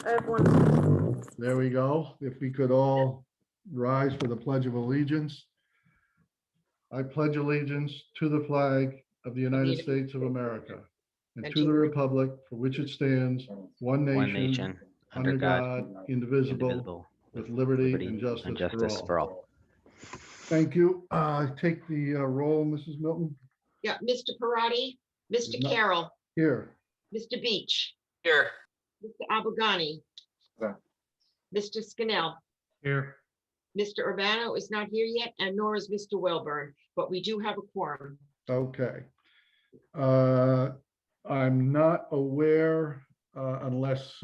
I have one. There we go. If we could all rise for the Pledge of Allegiance. I pledge allegiance to the flag of the United States of America and to the republic for which it stands, one nation, under God, indivisible, with liberty and justice for all. Thank you. Take the roll, Mrs. Milton. Yeah, Mr. Parati, Mr. No. Carroll, Here. Mr. Beach, Here. Mr. Abogani, Here. Mr. Scannell, Here. Mr. Urbano is not here yet, and nor is Mr. Welborn, but we do have a quorum. Okay. I'm not aware, unless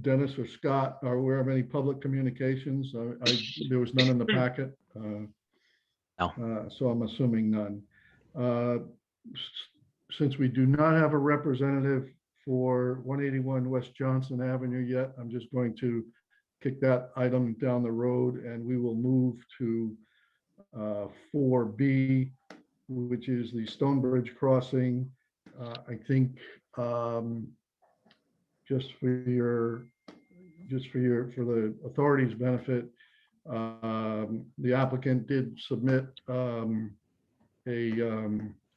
Dennis or Scott are aware of any public communications. There was none in the packet. No. So I'm assuming none. Since we do not have a representative for 181 West Johnson Avenue yet, I'm just going to kick that item down the road, and we will move to 4B, which is the Stonebridge crossing. I think just for the authorities' benefit, the applicant did submit an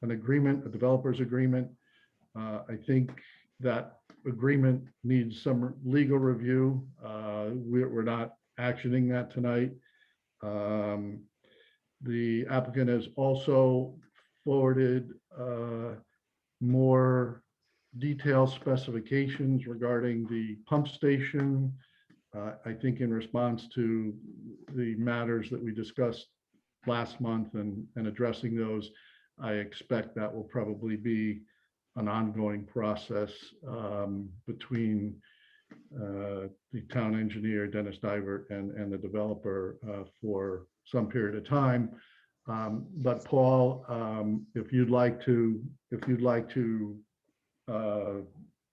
agreement, a developer's agreement. I think that agreement needs some legal review. We're not actioning that tonight. The applicant has also forwarded more detailed specifications regarding the pump station. I think in response to the matters that we discussed last month and addressing those, I expect that will probably be an ongoing process between the town engineer, Dennis Divert, and the developer for some period of time. But Paul, if you'd like to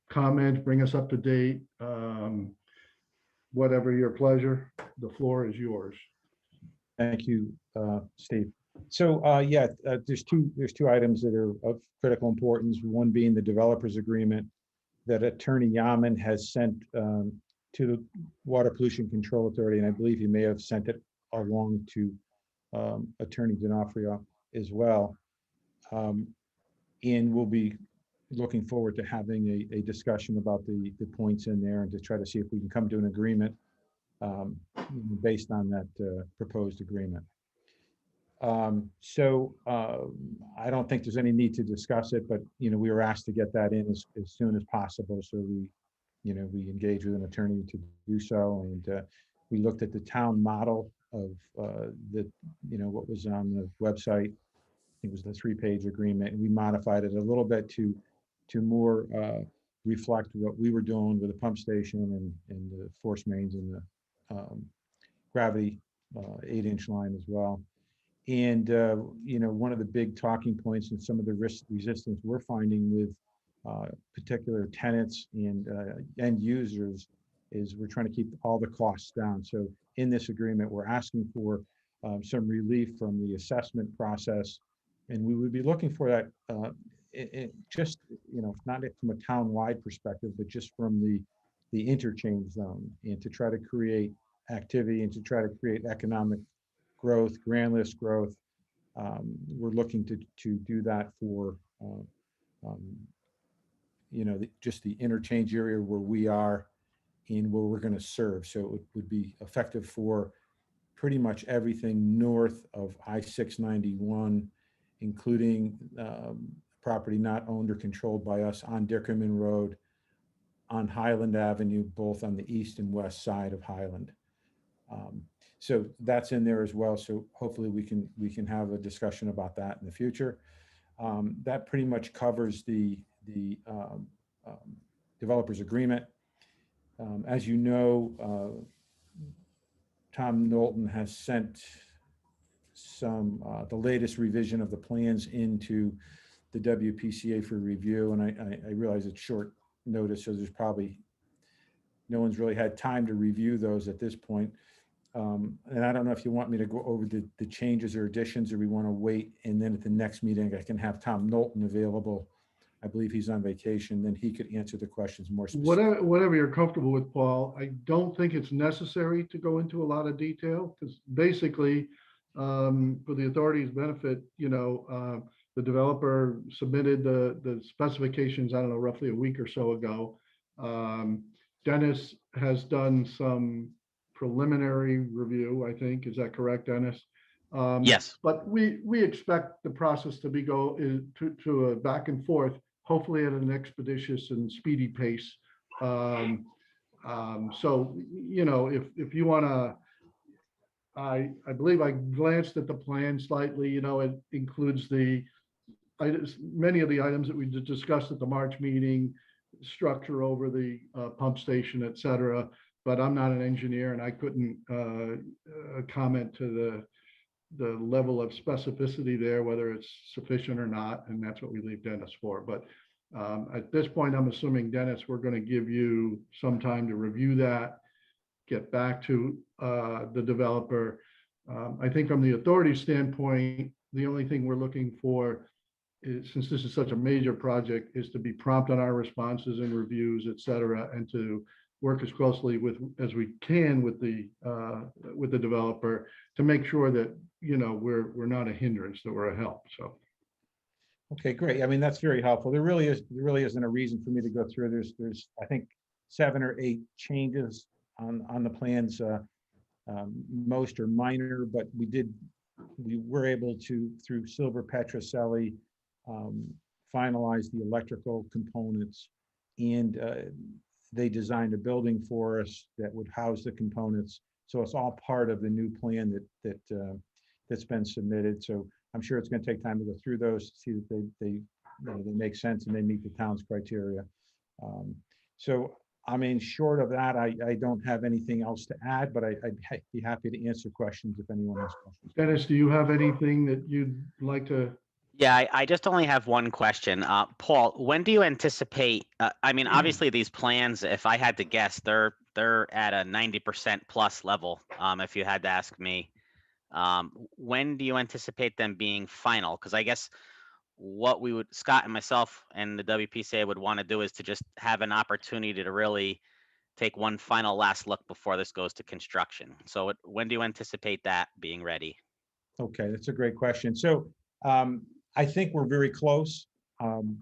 comment, bring us up to date, whatever your pleasure, the floor is yours. Thank you, Steve. So there's two items that are of critical importance. One being the developers agreement that Attorney Yaman has sent to the Water Pollution Control Authority, and I believe he may have sent it along to Attorney D'Onofrio as well. And we'll be looking forward to having a discussion about the points in there and to try to see if we can come to an agreement based on that proposed agreement. I don't think there's any need to discuss it, but we were asked to get that in as soon as possible. So we engaged with an attorney to do so, and we looked at the town model of what was on the website. I think it was the 3-page agreement, and we modified it a little bit to more reflect what we were doing with the pump station and the force mains and the gravity 8-inch line as well. And one of the big talking points and some of the resistance we're finding with particular tenants and end users is we're trying to keep all the costs down. So in this agreement, we're asking for some relief from the assessment process, and we would be looking for that just not from a town-wide perspective, but just from the interchange zone, and to try to create activity and to try to create economic growth, grand list growth. We're looking to do that for just the interchange area where we are and where we're going to serve. So it would be effective for pretty much everything north of I-691, including property not owned or controlled by us on Dickerman Road, on Highland Avenue, both on the east and west side of Highland. So that's in there as well. So hopefully we can have a discussion about that in the future. That pretty much covers the developers agreement. As you know, Tom Knowlton has sent the latest revision of the plans into the WPCA for review, and I realize it's short notice, so there's probably no one's really had time to review those at this point. And I don't know if you want me to go over the changes or additions, or we want to wait, and then at the next meeting I can have Tom Knowlton available. I believe he's on vacation, then he could answer the questions more specifically. Whatever you're comfortable with, Paul. I don't think it's necessary to go into a lot of detail, because basically, for the authority's benefit, the developer submitted the specifications, I don't know, roughly a week or so ago. Dennis has done some preliminary review, I think. Is that correct, Dennis? Yes. But we expect the process to to a back and forth, hopefully at an expeditious and speedy pace. So, if you want to, I believe I glanced at the plan slightly. It includes many of the items that we discussed at the March meeting, structure over the pump station, et cetera. But I'm not an engineer, and I couldn't comment to the level of specificity there, whether it's sufficient or not, and that's what we leave Dennis for. But at this point, I'm assuming, Dennis, we're going to give you some time to review that, get back to the developer. I think from the authority standpoint, the only thing we're looking for is, since this is such a major project, is to be prompt on our responses and reviews, et cetera, and to work as closely as we can with the developer to make sure that we're not a hindrance, that we're a help. So. Okay, great. I mean, that's very helpful. There really isn't a reason for me to go through. There's I think 7 or 8 changes on the plans. Most are minor, but we were able to, through Silver Petroselli, finalize the electrical components, and they designed a building for us that would house the components. So it's all part of the new plan that's been submitted. So I'm sure it's going to take time to go through those, to see that they make sense and they meet the town's criteria. So I mean, short of that, I don't have anything else to add, but I'd be happy to answer questions if anyone has questions. Dennis, do you have anything that you'd like to? Yeah, I just only have one question. Paul, when do you anticipate, I mean, obviously these plans, if I had to guess, they're at a 90% plus level, if you had to ask me. When do you anticipate them being final? Because I guess what Scott and myself and the WPCA would want to do is to just have an opportunity to really take one final last look before this goes to construction. So when do you anticipate that being ready? Okay, that's a great question. So I think we're very close. The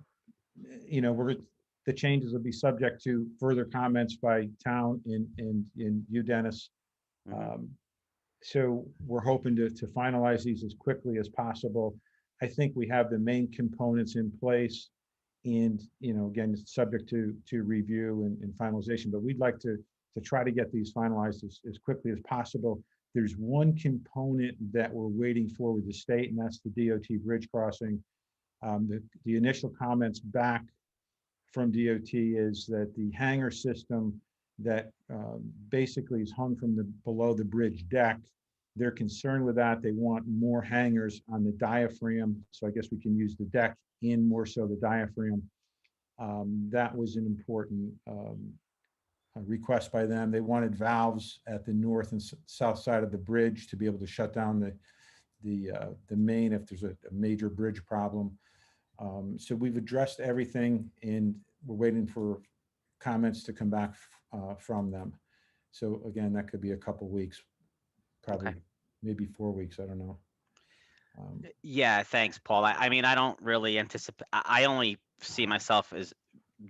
changes will be subject to further comments by town and you, Dennis. So we're hoping to finalize these as quickly as possible. I think we have the main components in place, and again, it's subject to review and finalization, but we'd like to try to get these finalized as quickly as possible. There's one component that we're waiting for with the state, and that's the DOT bridge crossing. The initial comments back from DOT is that the hanger system that basically is hung from below the bridge deck, they're concerned with that. They want more hangers on the diaphragm. So I guess we can use the deck and more so the diaphragm. That was an important request by them. They wanted valves at the north and south side of the bridge to be able to shut down the main if there's a major bridge problem. So we've addressed everything, and we're waiting for comments to come back from them. So again, that could be a couple weeks, probably. Okay. Maybe 4 weeks. I don't know. Yeah, thanks, Paul. I mean, I don't really anticipate. I only see myself as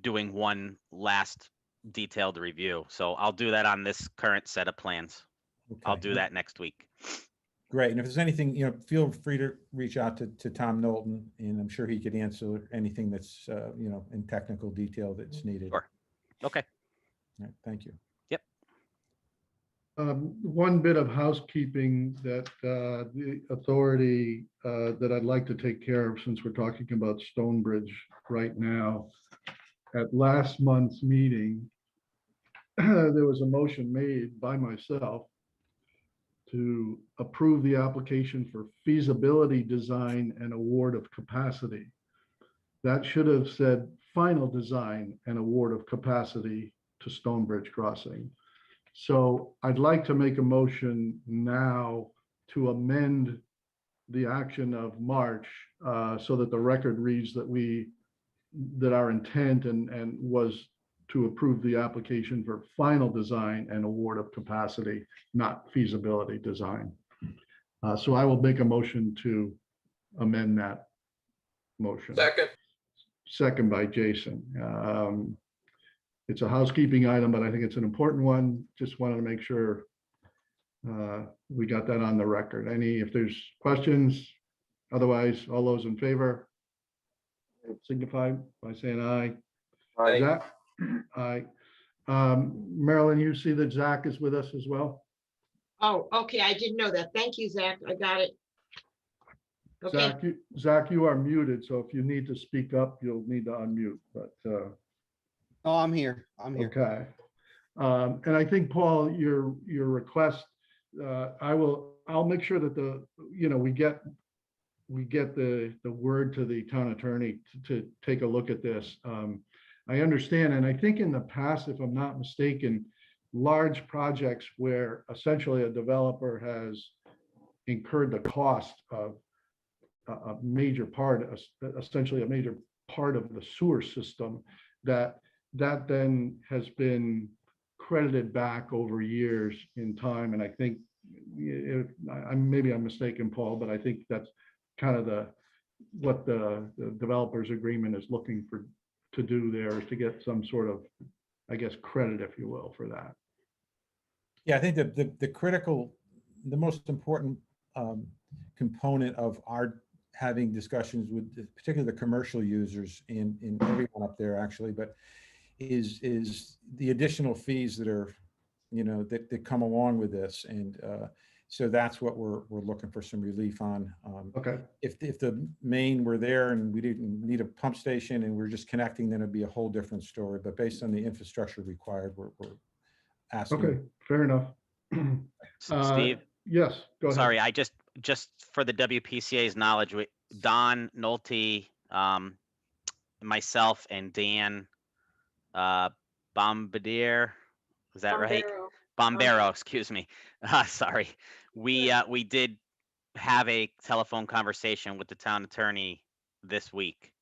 doing one last detailed review. So I'll do that on this current set of plans. Okay. I'll do that next week. Great. And if there's anything, feel free to reach out to Tom Knowlton, and I'm sure he could answer anything that's, in technical detail that's needed. Sure. Okay. All right, thank you. Yep. One bit of housekeeping that the authority that I'd like to take care of, since we're talking about Stonebridge right now. At last month's meeting, there was a motion made by myself to approve the application for feasibility design and award of capacity. That should have said final design and award of capacity to Stonebridge Crossing. So I'd like to make a motion now to amend the action of March so that the record reads that we that our intent and was to approve the application for final design and award of capacity, not feasibility design. So I will make a motion to amend that motion. Second. Second by Jason. It's a housekeeping item, but I think it's an important one. Just wanted to make sure we got that on the record. If there's questions, otherwise, all those in favor signify by saying aye. Aye. Zach? Aye. Marilyn, you see that Zach is with us as well? Oh, okay, I didn't know that. Thank you, Zach. I got it. Okay, Zach, you are muted, so if you need to speak up, you'll need to unmute, but, Oh, I'm here. I'm here. okay. And I think, Paul, your request, I'll make sure that we get the word to the town attorney to take a look at this. I understand, and I think in the past, if I'm not mistaken, large projects where essentially a developer has incurred the cost of a major part, essentially a major part of the sewer system, that then has been credited back over years in time. And I think, maybe I'm mistaken, Paul, but I think that's kind of what the developer's agreement is looking to do there, is to get some sort of, I guess, credit, if you will, for that. Yeah, I think that the most important component of our having discussions with particularly the commercial users and everyone up there actually, but is the additional fees that are, that come along with this. And so that's what we're looking for some relief on. Okay. If the main were there and we didn't need a pump station and we're just connecting, then it'd be a whole different story. But based on the infrastructure required, we're asking. Okay, fair enough. Steve, Yes, go ahead. sorry, I just for the WPCA's knowledge, Don Nolte, myself and Dan Bombardier, is that right? Bombero, excuse me. Sorry. We did have a telephone conversation with the town attorney this week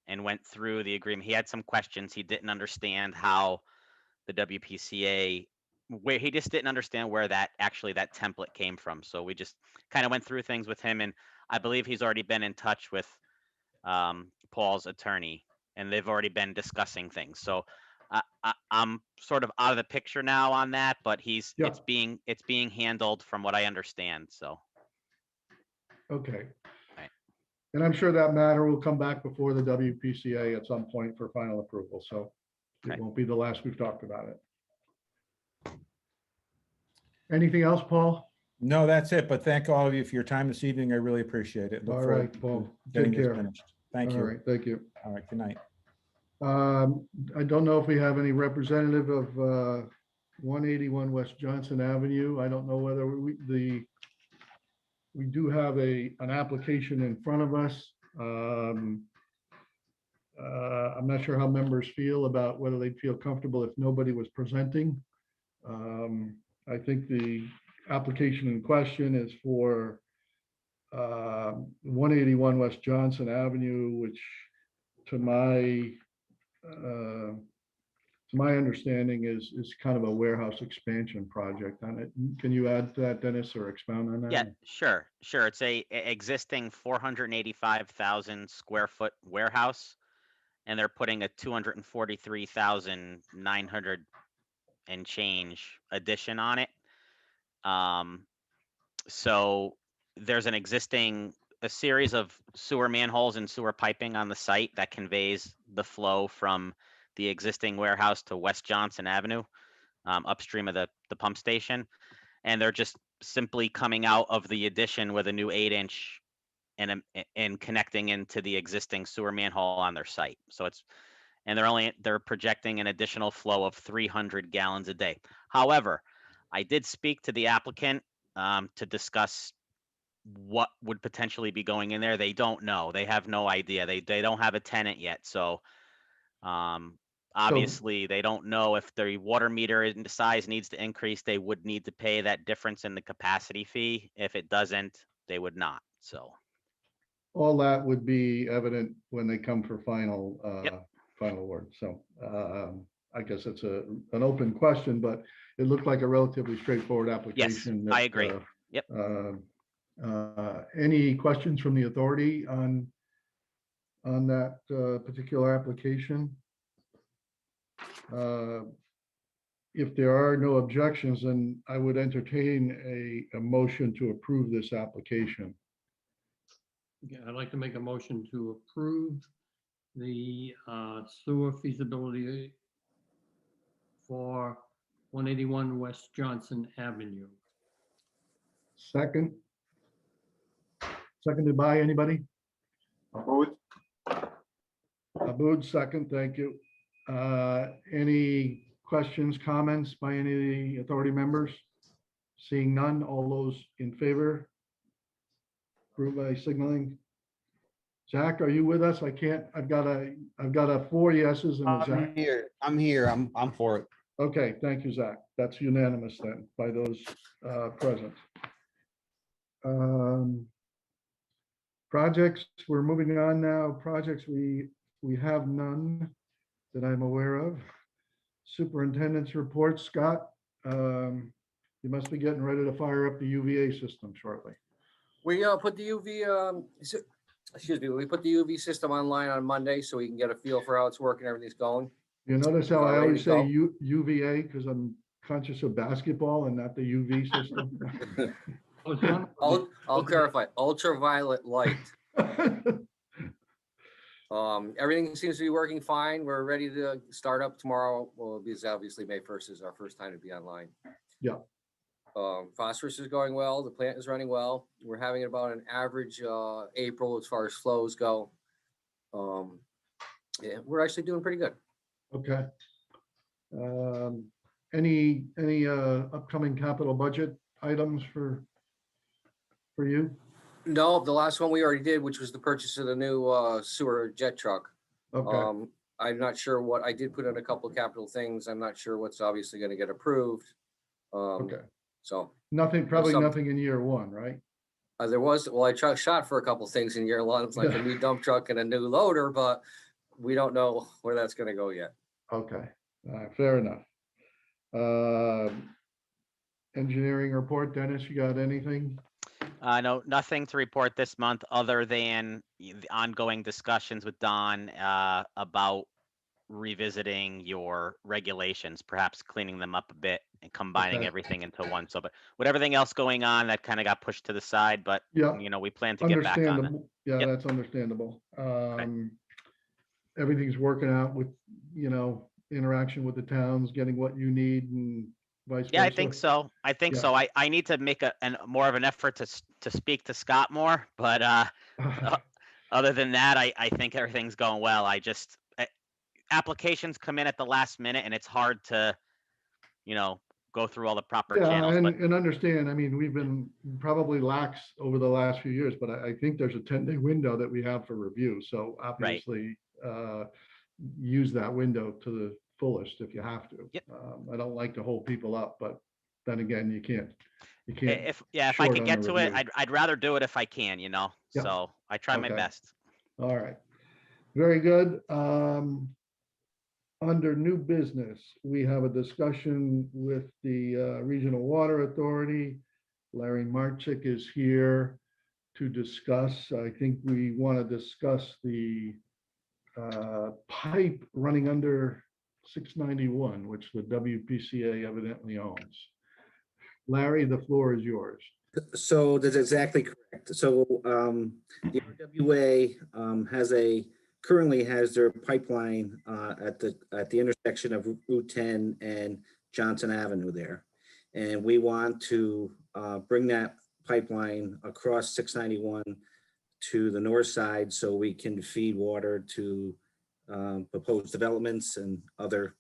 and went through the agreement. He had some questions. He didn't understand how the WPCA, where he just didn't understand where that template came from. So we just kind of went through things with him, and I believe he's already been in touch with Paul's attorney, and they've already been discussing things. So I'm sort of out of the picture now on that, but Yeah. it's being handled from what I understand. So Okay. Right. And I'm sure that matter will come back before the WPCA at some point for final approval, so it Okay. won't be the last we've talked about it. Anything else, Paul? No, that's it. But thank all of you for your time this evening. I really appreciate it. Look All forward right, to Paul. getting Take this care. finished. Thank All you. right, thank you. All right, good night. I don't know if we have any representative of 181 West Johnson Avenue. I don't know whether we do have an application in front of us. I'm not sure how members feel about whether they'd feel comfortable if nobody was presenting. I think the application in question is for 181 West Johnson Avenue, which to my understanding is kind of a warehouse expansion project on it. Can you add to that, Dennis, or expound on that? yeah, sure. It's a existing 485,000 square foot warehouse, and they're putting a 243,900 and change addition on it. So there's a series of sewer manholes and sewer piping on the site that conveys the flow from the existing warehouse to West Johnson Avenue, upstream of the pump station. And they're just simply coming out of the addition with a new 8-inch and connecting into the existing sewer manhole on their site. So they're projecting an additional flow of 300 gallons a day. However, I did speak to the applicant to discuss what would potentially be going in there. They don't know. They have no idea. They don't have a tenant yet. So obviously they don't know if the water meter in the size needs to increase. They would need to pay that difference in the capacity fee. If it doesn't, they would not. So all that would be evident when they come for final, Yep. final word. So I guess it's an open question, but it looked like a relatively straightforward application. I that, agree. Yep. Any questions from the authority on that particular application? If there are no objections, then I would entertain a motion to approve this application. Yeah, I'd like to make a motion to approve the sewer feasibility for 181 West Johnson Avenue. Second? Seconded by anybody? Abud, second, thank you. Any questions, comments by any of the authority members? Seeing none, all those in favor? Group by signaling. Zach, are you with us? I can't, I've got a 4 yeses and a Zach. I'm here. I'm for it. Okay, thank you, Zach. That's unanimous then by those present. Projects, we're moving on now. Projects, we have none that I'm aware of. Superintendent's report, Scott. You must be getting ready to fire up the UVA system shortly. We put the UV, we put the UV system online on Monday so we can get a feel for how it's working, everything's going. You notice how I Ready always to say go. UVA because I'm conscious of basketball and not the UV system. I was wondering- I'll clarify, ultraviolet light. Everything seems to be working fine. We're ready to start up tomorrow. Well, because obviously May 1st is our first time to be online. Yeah. Phosphorus is going well. The plant is running well. We're having about an average April as far as flows go. Yeah, we're actually doing pretty good. Okay. Any upcoming capital budget items for you? No, the last one we already did, which was the purchase of the new sewer jet truck. Okay, I'm not sure what, I did put in a couple of capital things. I'm not sure what's obviously gonna get approved. okay. So Nothing, probably some- nothing in year one, right? there was, well, I shot for a couple of things in year one, like a new dump truck and a new loader, but we don't know where that's gonna go yet. Okay, fair enough. Engineering report, Dennis, you got anything? No, nothing to report this month other than the ongoing discussions with Don about revisiting your regulations, perhaps cleaning them up a bit and combining Okay. everything into one. So, but with everything else going on, that kind of got pushed to the side, but Yeah, we plan to get back on it. understandable. Yeah, Yep. that's understandable. Everything's working out with, interaction with the towns, getting what you need and vice versa. Yeah, I think so. I think Yeah. so. I need to make more of an effort to speak to Scott more, but other than that, I think everything's going well. Applications come in at the last minute and it's hard to, go through all the proper Yeah, channels, but and understand, I mean, we've been probably lax over the last few years, but I think there's a 10-day window that we have for review. So obviously, use that window to the fullest if you have to. Yep. I don't like to hold people up, but then again, you can't. if I short could on get the to it, review. I'd rather do it if I can, Yeah. So I try my Okay. best. All right, very good. Under new business, we have a discussion with the Regional Water Authority. Larry Marchick is here to discuss. I think we want to discuss the pipe running under 691, which the WPCA evidently owns. Larry, the floor is yours. So that's exactly correct. So the RWA currently has their pipeline at the intersection of Route 10 and Johnson Avenue there. And we want to bring that pipeline across 691 to the north side so we can feed water to proposed developments and other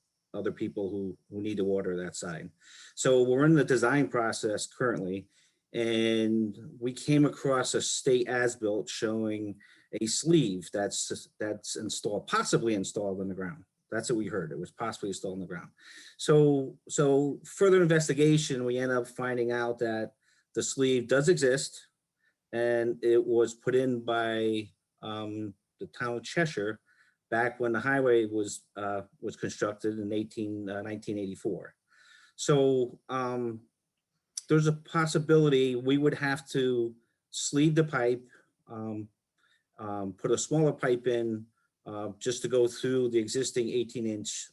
people who need the water that side. So we're in the design process currently, and we came across a state as-built showing a sleeve that's installed, possibly installed in the ground. That's what we heard. It was possibly installed in the ground. So further investigation, we end up finding out that the sleeve does exist, and it was put in by the town of Cheshire back when the highway was constructed in 1984. So there's a possibility we would have to sleeve the pipe, put a smaller pipe in just to go through the existing 18-inch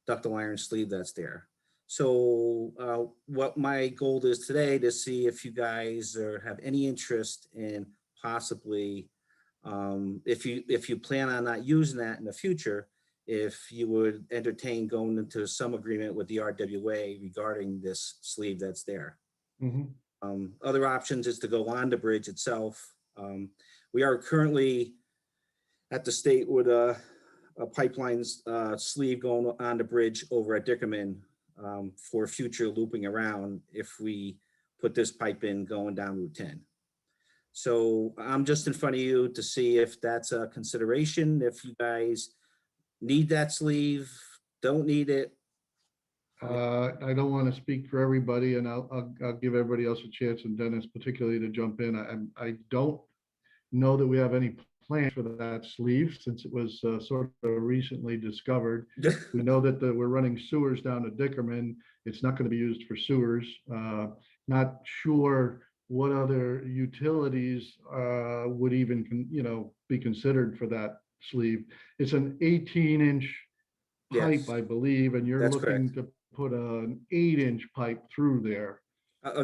ductile iron sleeve that's there. So what my goal is today to see if you guys have any interest in possibly, if you plan on not using that in the future, if you would entertain going into some agreement with the RWA regarding this sleeve that's there. Mhm. Other options is to go on the bridge itself. We are currently at the state with a pipeline sleeve going on the bridge over at Dickerman for future looping around if we put this pipe in going down Route 10. So I'm just in front of you to see if that's a consideration, if you guys need that sleeve, don't need it. I don't want to speak for everybody, and I'll give everybody else a chance, and Dennis particularly, to jump in. I don't know that we have any plans for that sleeve since it was sort of recently discovered. We know that we're running sewers down to Dickerman. It's not going to be used for sewers. Not sure what other utilities would even, be considered for that sleeve. It's an 18-inch pipe, Yes, I believe, and you're that's looking to put an 8-inch pipe through there.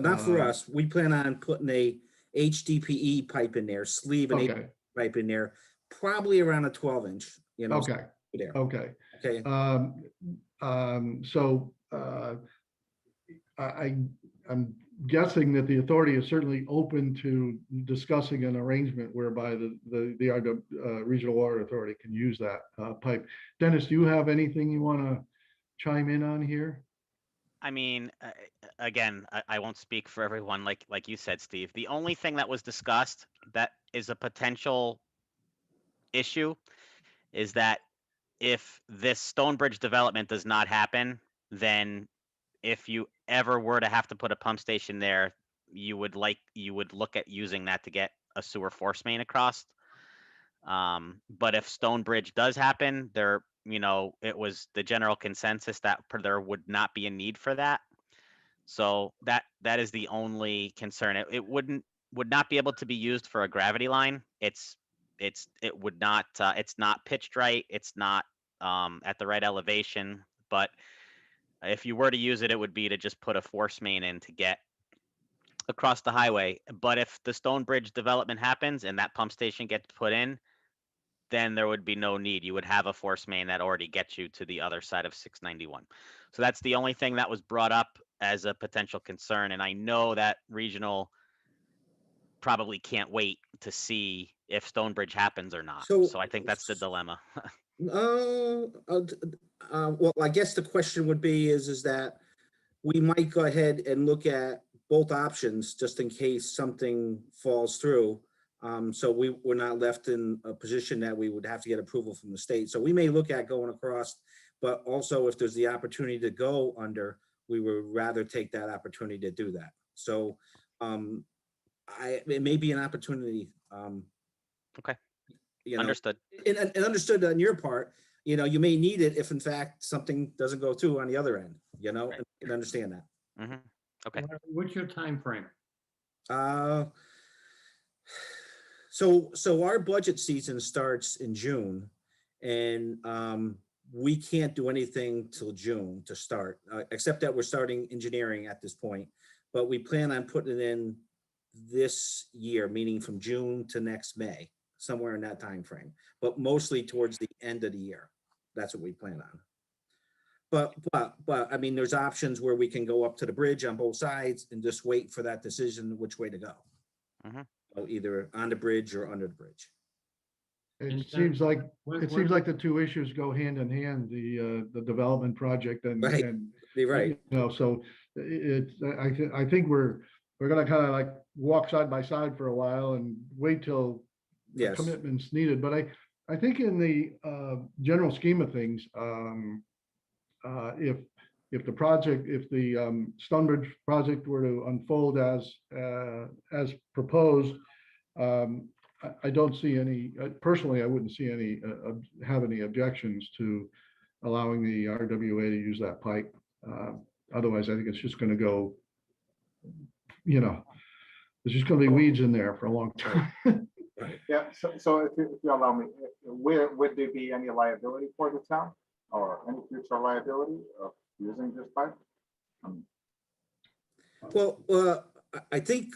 Not for us. We plan on putting a HDPE pipe in there, sleeve and Okay, pipe in there, probably around a 12-inch, okay, there. okay. Okay. So I'm guessing that the authority is certainly open to discussing an arrangement whereby the Regional Water Authority can use that pipe. Dennis, do you have anything you want to chime in on here? I mean, again, I won't speak for everyone, like you said, Steve. The only thing that was discussed that is a potential issue is that if this Stonebridge development does not happen, then if you ever were to have to put a pump station there, you would look at using that to get a sewer force main across. But if Stonebridge does happen, it was the general consensus that there would not be a need for that. So that is the only concern. It would not be able to be used for a gravity line. It would not. It's not pitched right. It's not at the right elevation. But if you were to use it, it would be to just put a force main in to get across the highway. But if the Stonebridge development happens and that pump station gets put in, then there would be no need. You would have a force main that already gets you to the other side of 691. So that's the only thing that was brought up as a potential concern. And I know that Regional probably can't wait to see if Stonebridge happens or not. So I think that's the dilemma. Well, I guess the question would be is that we might go ahead and look at both options just in case something falls through. So we're not left in a position that we would have to get approval from the state. So we may look at going across, but also if there's the opportunity to go under, we would rather take that opportunity to do that. So it may be an opportunity. Okay. You know, Understood. and understood on your part, you may need it if in fact something doesn't go through on the other end, Right. and understand that. Mm-hmm. Okay. What's your time frame? So our budget season starts in June, and we can't do anything till June to start, except that we're starting engineering at this point. But we plan on putting it in this year, meaning from June to next May, somewhere in that time frame. But mostly towards the end of the year. That's what we plan on. But I mean, there's options where we can go up to the bridge on both sides and just wait for that decision which way to go. Mm-hmm. So either on the bridge or under the bridge. It seems like the two issues go hand in hand, the development project and, Right. and You're right. so I think we're gonna kind of like walk side by side for a while and wait till the Yes. commitment's needed. But I think in the general scheme of things, if the Stonebridge project were to unfold as proposed, I don't see any, personally, I wouldn't see any, have any objections to allowing the RWA to use that pipe. Otherwise, I think it's just gonna go, you know, there's just gonna be weeds in there for a long time. Yeah, so if you allow me, where would there be any liability for the town or any future liability of using this pipe? Well, I think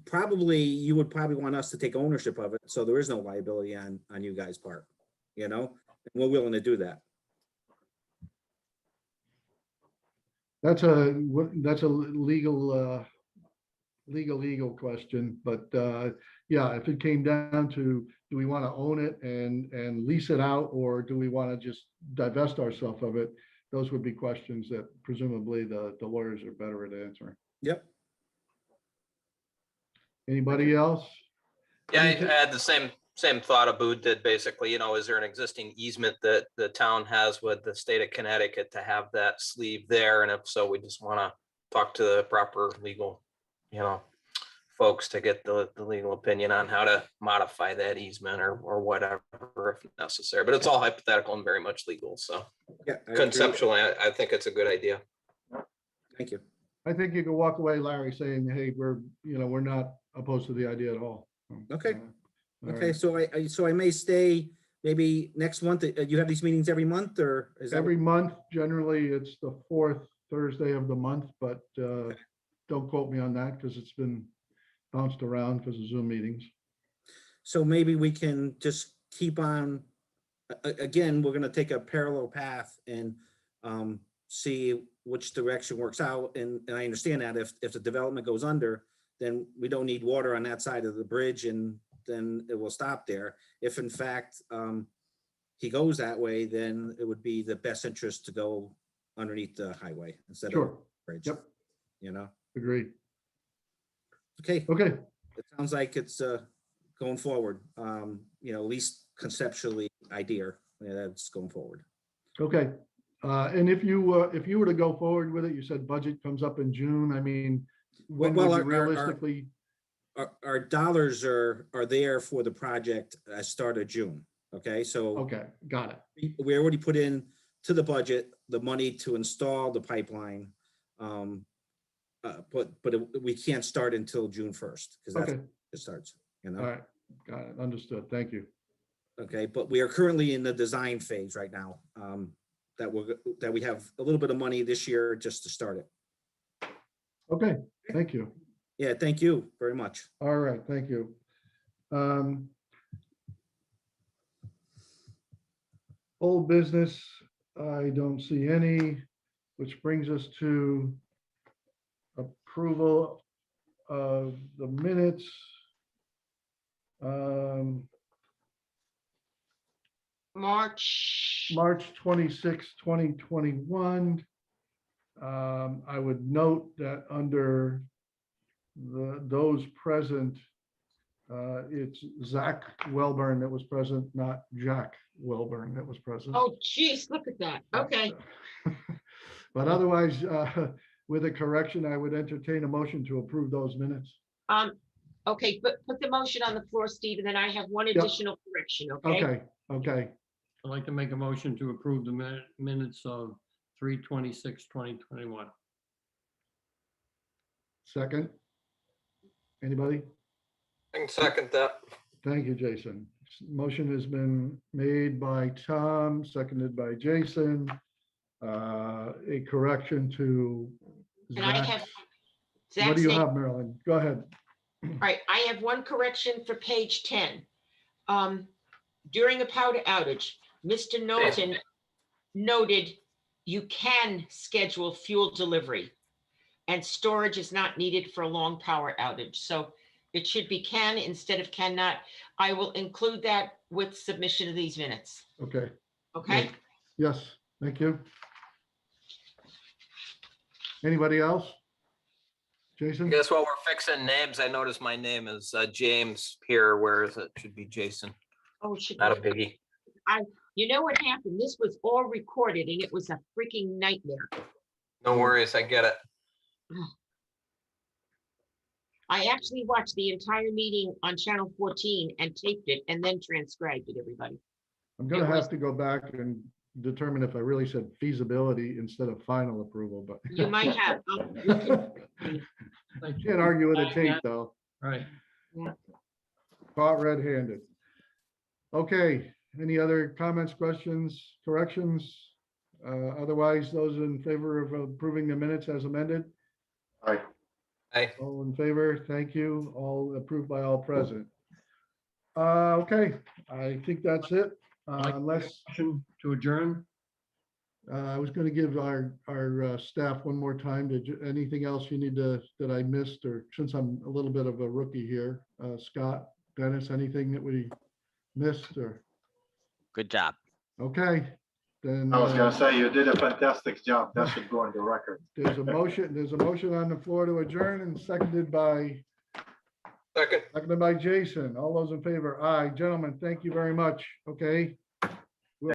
probably you would probably want us to take ownership of it, so there is no liability on you guys' part, you know? And we're willing to do that. That's a legal question, but yeah, if it came down to, do we want to own it and lease it out, or do we want to just divest ourselves of it? Those would be questions that presumably the lawyers are better at answering. Yep. Anybody else? Yeah, I Anything- had the same thought Abud did, basically, is there an existing easement that the town has with the state of Connecticut to have that sleeve there? And if so, we just want to talk to the proper legal, folks to get the legal opinion on how to modify that easement or whatever if necessary. But it's all hypothetical and very much legal. So Yeah. I agree. conceptually, I think it's a good idea. Thank you. I think you can walk away, Larry, saying, hey, we're not opposed to the idea at all. Okay. All Okay, right. so I may stay maybe next month. You have these meetings every month, or is that? Every month, generally, it's the fourth Thursday of the month, but don't quote me on that because it's been bounced around because of Zoom meetings. So maybe we can just keep on, again, we're gonna take a parallel path and see which direction works out. And I understand that if the development goes under, then we don't need water on that side of the bridge, and then it will stop there. If in fact he goes that way, then it would be the best interest to go underneath the highway instead of Sure. the bridge. Yep. Agreed. Okay. Okay. It sounds like it's going forward, at least conceptually idea that's going forward. Okay. And if you were to go forward with it, you said budget comes up in June. I mean, when would you realistically? Our dollars are there for the project at start of June. Okay, so Okay, got it. we already put in to the budget the money to install the pipeline. But we can't start until June 1st because that's Okay. when it starts, All right, got it. Understood. Thank you. Okay, but we are currently in the design phase right now. That we have a little bit of money this year just to start it. Okay, thank you. Yeah, thank you very much. All right, thank you. Old business, I don't see any, which brings us to approval of the minutes. March 26, 2021. I would note that under those present, it's Zach Welburn that was present, not Jack Welburn that was present. Oh, geez, look at that. Okay. But otherwise, with a correction, I would entertain a motion to approve those minutes. Okay, but put the motion on the floor, Steve, and then I have one additional correction, okay? Okay. I'd like to make a motion to approve the minutes of 3/26/2021. Second. Anybody? I can second that. Thank you, Jason. Motion has been made by Tom, seconded by Jason. A correction to And I have. Zach's. Zach's What do you name- have, Marilyn? Go ahead. All right, I have one correction for page 10. During a power outage, Mr. Knowlton noted you can schedule fuel delivery and storage is not needed for a long power outage. So it should be can instead of cannot. I will include that with submission of these minutes. Okay. Okay? Yes, thank you. Anybody else? I Jason? guess while we're fixing names, I noticed my name is James here, whereas it should be Jason. Oh, it should Not a be. biggie. You know what happened? This was all recorded and it was a freaking nightmare. No worries, I get it. I actually watched the entire meeting on Channel 14 and taped it and then transcribed it, everybody. I'm gonna It was- have to go back and determine if I really said feasibility instead of final approval, but. You might have. Thank you. Can't argue with a tape, though. Right. Caught red-handed. Okay, any other comments, questions, corrections? Otherwise, those in favor of approving the minutes as amended? Aye. Aye. All in favor? Thank you. All approved by all present. Okay, I think that's it. Unless, Motion to adjourn? I was gonna give our staff one more time to, anything else you need to, that I missed, or since I'm a little bit of a rookie here, Scott, Dennis, anything that we missed or, Good job. okay, then. I was gonna say, you did a fantastic job. That should go on the record. There's a motion on the floor to adjourn and seconded by Second. Jason. All those in favor? Aye. Gentlemen, thank you very much. Okay.